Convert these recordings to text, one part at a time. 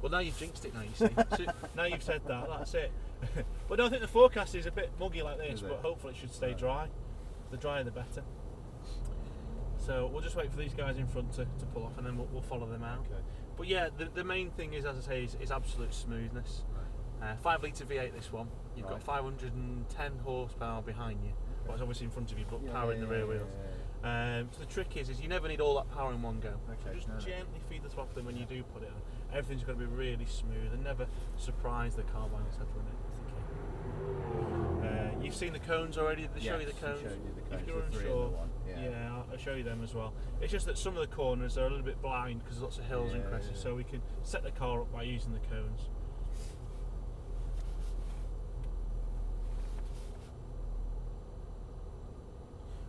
Well, now you've jinxed it now, you see. So now you've said that, that's it. But no, I think the forecast is a bit muggy like this, but hopefully it should stay dry. The drier the better. So we'll just wait for these guys in front to pull off, and then we'll follow them out. Okay. But yeah, the main thing is, as I say, is absolute smoothness. Right. 5 litre V8 this one. You've got 510 horsepower behind you. Well, it's obviously in front of you, but power in the rear wheels. So the trick is you never need all that power in one go. So just gently feed the throttle in when you do put it on. Everything's got to be really smooth and never surprise the carbine, etc. You've seen the cones already. Did they show you the cones? If you're unsure, I'll show you them as well. It's just that some of the corners are a little bit blind because there's lots of hills and crests, so we can set the car up by using the cones.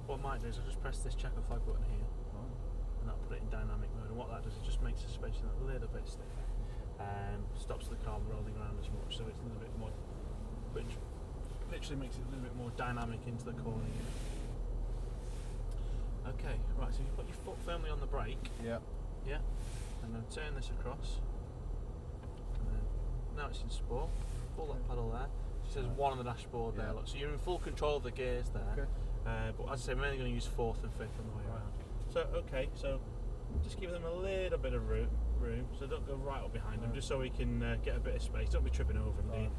What I might do is I'll just press this checker flag button here, and that'll put it in dynamic mode. And what that does is just makes the suspension a little bit stiffer, stops the car rolling around as much, so it's a little bit more, which literally makes it a little bit more dynamic into the corner here. Okay, right. So you put your foot firmly on the brake. Yeah. Yeah. I'm going to turn this across. And then now it's in sport. Pull that pedal there. It says 1 on the dashboard there. Look, so you're in full control of the gears there. Okay. But as I say, I'm only going to use 4th and 5th on the way around. So, okay, so just give them a little bit of room, so don't go right up behind them, just so we can get a bit of space. Don't be tripping over them, do you?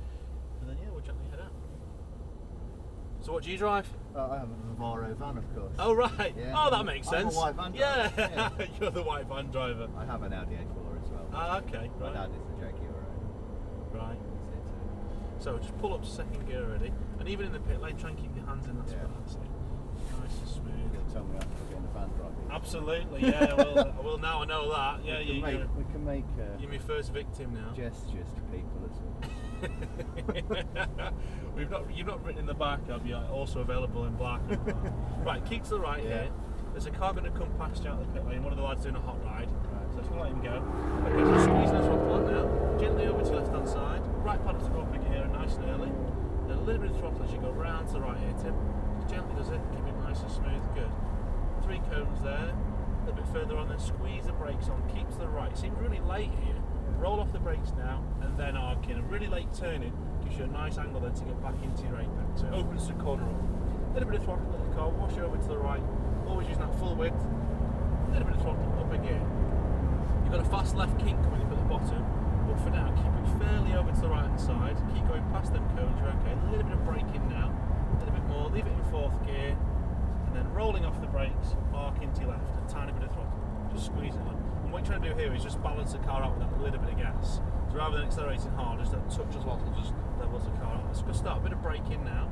And then, yeah, we'll gently head out. So what do you drive? I have a Navarro van, of course. Oh, right. Yeah. Oh, that makes sense. I'm a white van driver. Yeah. You're the white van driver. I have an Audi A4 as well. Ah, okay. My dad is a Jaguar. Right. So just pull up to 2nd gear already, and even in the pit lane, try and keep your hands in that spot. That's it. Nice and smooth. You're going to tell me after getting the van driving. Absolutely, yeah. I will now. I know that. Yeah, we can make. You're my first victim now. Gestures to people as well. You've not written in the back, have you? Also available in black. Right, keep to the right here. There's a car going to come past you out the pit lane. One of the lads doing a hot ride. So just let him go. Okay, so squeeze this throttle on now. Gently over to your left hand side. Right pedal to go up here, nice and early. Then a little bit of throttle as you go round to the right here, Tim. Just gently does it. Keep it nice and smooth. Good. 3 cones there. A little bit further on, then squeeze the brakes on. Keep to the right. It seems really late here. Roll off the brakes now, and then arc in. A really late turning gives you a nice angle then to get back into your apex. So it opens the corner up. A little bit of throttle, let the car wash over to the right. Always using that full width. A little bit of throttle, up again. You've got a fast left kink coming up at the bottom, but for now, keep it fairly over to the right hand side. Keep going past them cones, you're okay. A little bit of braking now, a little bit more. Leave it in 4th gear, and then rolling off the brakes, arc into your left. A tiny bit of throttle, just squeeze it on. And what you're trying to do here is just balance the car out with that little bit of gas. So rather than accelerating hard, just that touch of throttle just levels the car out. Let's go start a bit of braking now.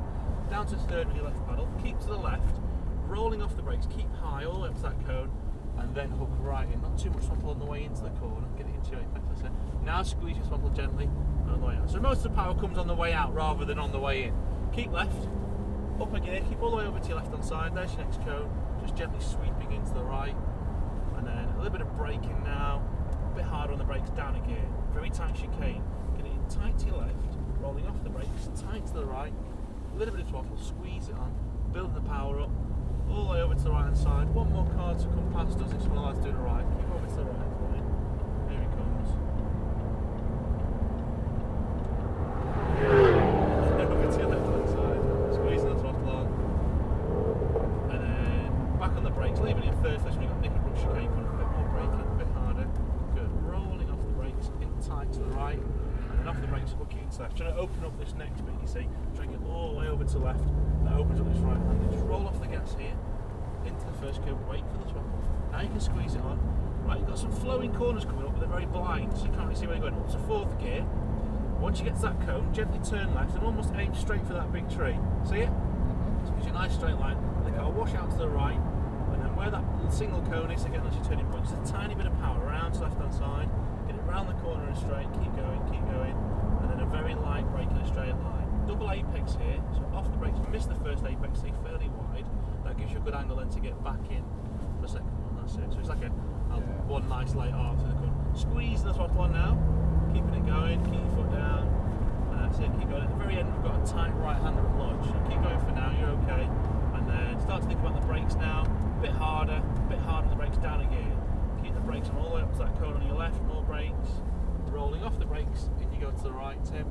Down to 3rd with your left pedal. Keep to the left. Rolling off the brakes. Keep high all the way up to that cone. And then hook right in. Not too much throttle on the way into the corner. Get it into your apex. That's it. Now squeeze your throttle gently on the way out. So most of the power comes on the way out rather than on the way in. Keep left. Up again. Keep all the way over to your left hand side. There's your next cone. Just gently sweeping into the right. And then a little bit of braking now, a bit harder on the brakes, down a gear, very tight chicane, getting it tight to your left, rolling off the brakes, tight to the right, a little bit of throttle, squeeze it on, building the power up, all the way over to the right hand side. One more car to come past us, this one lads doing a right, keep over to the right for me, here he comes. Over to your left hand side, squeezing the throttle on, and then back on the brakes, leaving it in 3rd position. You've got Nick chicane coming, a bit more braking, a bit harder. Good. Rolling off the brakes, in tight to the right, and then off the brakes, hooking into left. Trying to open up this next bit, you see, trying to get all the way over to the left. That opens up this right hand. Then just roll off the gas here, into the 1st gear, wait for the throttle. Now you can squeeze it on. Right, you've got some flowing corners coming up, but they're very blind, so you can't really see where you're going. Up to 4th gear. Once you get to that cone, gently turn left and almost aim straight for that big tree. See it? So it gives you a nice straight line. The car will wash out to the right. And then where that single cone is, again, as your turning point, just a tiny bit of power around to the left hand side, get it round the corner and straight, keep going, and then a very light brake in a straight line. Double apex here, so off the brakes, miss the 1st apex, stay fairly wide, that gives you a good angle then to get back in for the 2nd one, that's it. So it's like one nice light arc to the corner. Squeeze the throttle on now, keeping it going, keep your foot down, and that's it, keep going. At the very end we've got a tight right hander at launch, so keep going for now, you're okay. And then start to think about the brakes now. A bit harder on the brakes, down a gear. Keep the brakes on all the way up to that cone on your left, more brakes. Rolling off brakes, in you go to the right, Tim.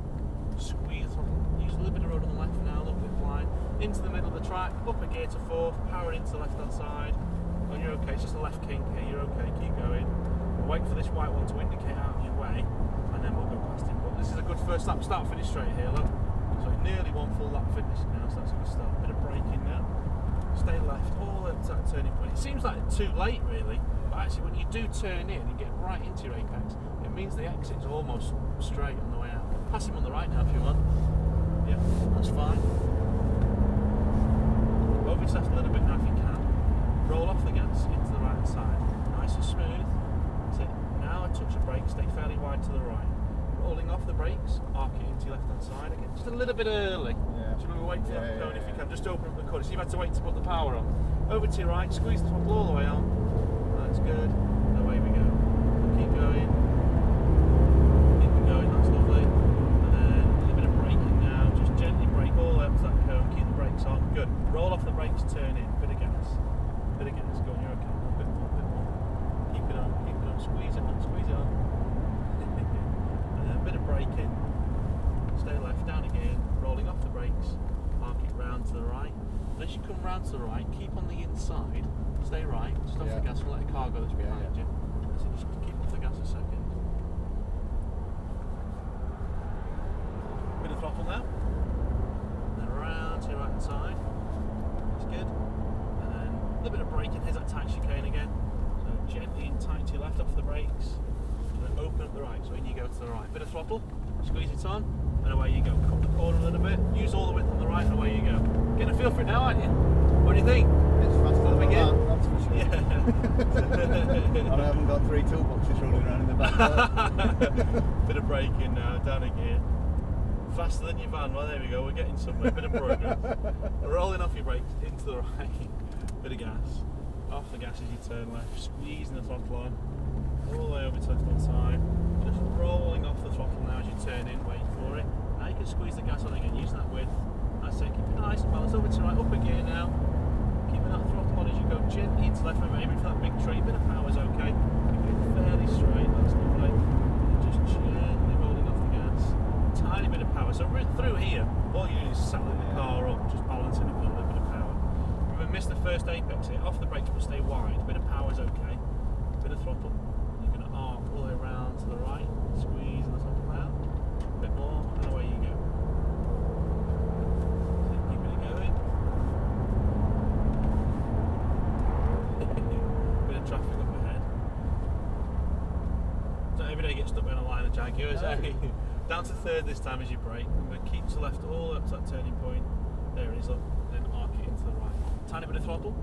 Squeeze the throttle. Use a little bit of road on the left now, a little bit blind. Into the middle of the track, up a gear to fourth, power into the left hand side. And you're okay, it's just a left kink here, you're okay, keep going. We'll wait for this white one to indicate out of your way, and then we'll go past him. But this is a good first lap, start finish straight here, look. So nearly one full lap finish now, so that's a good start. Bit of braking now. Stay left, all up to that turning point. It seems like too late really, but actually when you do turn in and get right into your apex, it means the exit's almost straight on the way out. Pass him on the right now if you want. Yeah, that's fine. Over to left a little bit now if you can. Roll off the gas into the right hand side. Nice and smooth. That's it. Now a touch of brake, stay fairly wide to the right. Rolling off the brakes, arc it into your left hand side again. Just a little bit early. Yeah. So remember, wait for that cone if you can. Just open up the corner. So you've had to wait to put the power on. Over to your right, squeeze the throttle all the way on. That's good. And away we go. Keep going. Keep it going, that's lovely. And then a little bit of braking now. Just gently brake all up to that cone. Keep the brakes on. Good. Roll off the brakes, turn in. Bit of gas. Bit of gas. Go on, you're okay. A bit more, bit more. Keep it on, keep it on. Squeeze it on, squeeze it on. A bit of braking, stay left, down again, rolling off the brakes, park it round to the right. And as you come round to the right, keep on the inside, stay right, just off the gas and let the car go that's behind you. So just keep off the gas a second. Bit of throttle now, and then round to your right hand side, that's good. And then a little bit of braking, here's that tight chicane again. So gently and tight to your left off the brakes. Open up the right, so in you go to the right. Bit of throttle, squeeze it on, and away you go. Cut the corner a little bit, use all the width on the right, and away you go. Getting a feel for it now, aren't you? What do you think? It's faster than begin? that's for sure. Yeah. And I haven't got 3 toolboxes rolling around in the back. Bit of braking now, down again. Faster than your van, well there we go, we're getting somewhere. Bit of progress. Rolling off your brakes, into the right. Bit of gas. Off the gas as you turn left, squeezing the throttle on. All the way over to the left hand side, just rolling off the throttle now as you turn in, wait for it. Now you can squeeze the gas on again, using that width. That's it, keep it nice and balanced, over to the right, up a gear now. Keeping that throttle on as you go gently into left, remember aiming for that big tree, bit of power's okay. Keep it fairly straight, that's lovely. And just gently rolling off the gas. Tiny bit of power, so through here, all you do is settling the car up, just balancing it with a little bit of power. Remember, miss the first apex here, off the brakes but stay wide, bit of power's okay. Bit of throttle. Arc all the way around to the right, squeeze the throttle out, a bit more, and away you go. So keeping it going. Bit of traffic up ahead. So every day you get stuck behind a line of Jaguars. No. Down to third this time as you brake. Remember, keep to left all up to that turning point. There it is, up, then arc it into the right. Tiny bit of throttle.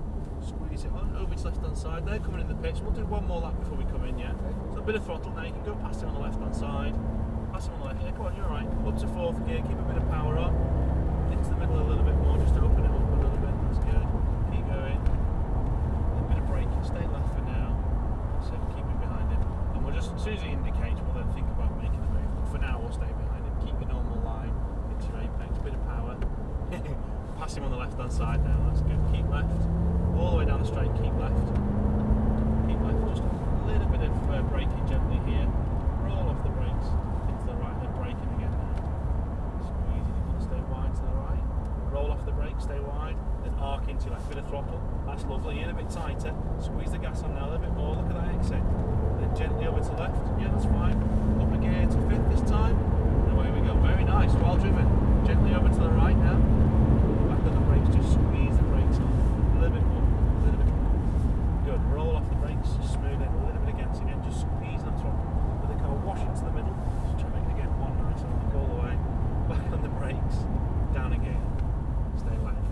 Squeeze it on, over to left hand side. They're coming in the pitch. We'll do one more lap before we come in, yeah? So a bit of throttle now, you can go past him on the left hand side. Pass him on the left, yeah, come on, you're alright. Up to fourth gear, keep a bit of power on. Into the middle a little bit more, just open it up a little bit, that's good. Keep going. A bit of braking, stay left for now. So keep it behind him. And we'll just, as soon as he indicates, we'll then think about making the move. But for now, we'll stay behind him. Keep your normal line into your apex, bit of power. Pass him on the left hand side now, that's good. Keep left. All the way down the straight, keep left. Keep left, just a little bit of braking gently here. Roll off the brakes, into the right, then braking again now. Squeezing it, stay wide to the right. Roll off the brakes, stay wide, then arc into your left, bit of throttle. That's lovely, in a bit tighter. Squeeze the gas on now a little bit more, look at that exit. Then gently over to left, yeah that's fine. Up a gear to fifth this time. And away we go, very nice, well driven. Gently over to the right now. Back on the brakes, just squeeze the brakes on. A little bit more. Good, roll off the brakes, smooth it, a little bit of gas again, just squeeze that throttle, let the car wash into the middle, just try to make it again one nice arc all the way, back on the brakes, down again, stay left,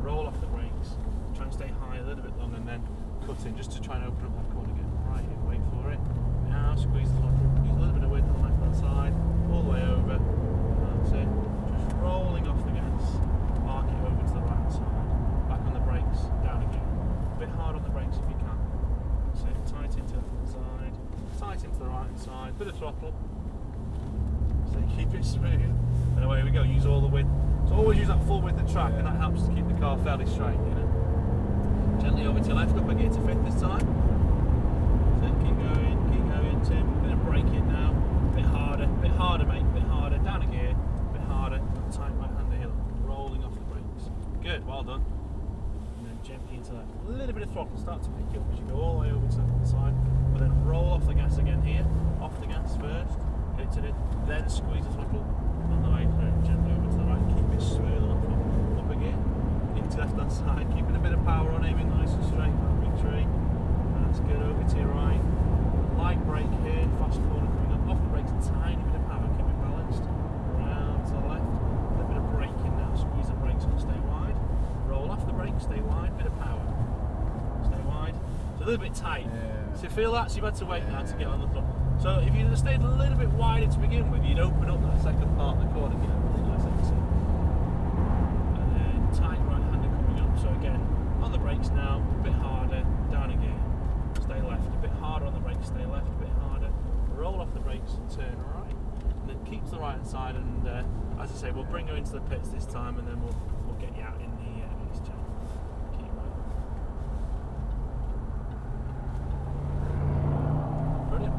roll off the brakes, try and stay high a little bit longer and then cut in just to try and open up that corner again, right here, wait for it, now squeeze the throttle, use a little bit of width on the left hand side, all the way over, that's it, just rolling off the gas, arc it over to the right hand side, back on the brakes, down again. Bit hard on the brakes if you can. So tight into the left side, tight into the right hand side, bit of throttle. So keep it smooth. And away we go, use all the width. So always use that full width of track and that helps to keep the car fairly straight, you know. Gently over to left, up a gear to fifth this time. So keep going, Tim. Bit of braking now. Bit harder to left. A little bit of throttle, start to pick you up as you go all the way over to the side, but then roll off the gas again here. Off the gas first, get it to the, then squeeze the throttle on the way through, gently over to the right, keep it smooth enough up again, into left hand side, keeping a bit of power on, aiming nice and straight, that big tree. That's good, over to your right. Light brake here, fast corner coming up, off the brakes, a tiny bit of power, keep it balanced. Round to the left, a little bit of braking now, squeeze the brakes and stay wide. Roll off the brakes, stay wide, bit of power. Stay wide. It's a little bit tight. Yeah. So you feel that, so you've had to wait now to get on the throttle. So if you'd have stayed a little bit wider to begin with, you'd open up that second part of the corner, get a really nice exit. And then tight right hander coming up, so again, on the brakes now, a bit harder, down again. Stay left, a bit harder on the brakes, stay left, a bit harder. Roll off the brakes and turn right. And then keep to the right hand side, and as I say, we'll bring her into the pits this time, and then we'll get you out in the release chain. Keep right. Brilliant.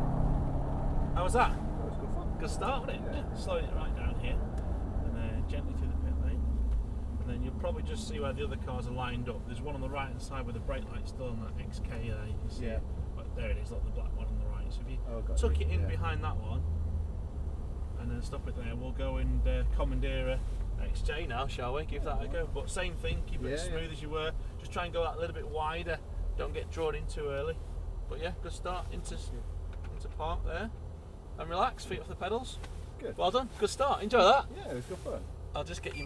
How was that? That was good fun. Good start, wasn't it? Yeah. Slowing it right down here, and then gently through the pit lane. And then you'll probably just see where the other cars are lined up. There's one on the right hand side with the brake light still on that XK there, you can see it. But there it is, look, the black one on the right. So if you tuck it in behind that one, and then stop it there, we'll go and commandeer a XJ now, shall we? Give that a go. But same thing, keep it as smooth as you were. Just try and go that little bit wider. Don't get drawn in too early. But yeah, good start into park there. And relax, feet off the pedals. Good. Well done, good start. Enjoy that. Yeah, it was good fun. I'll just get you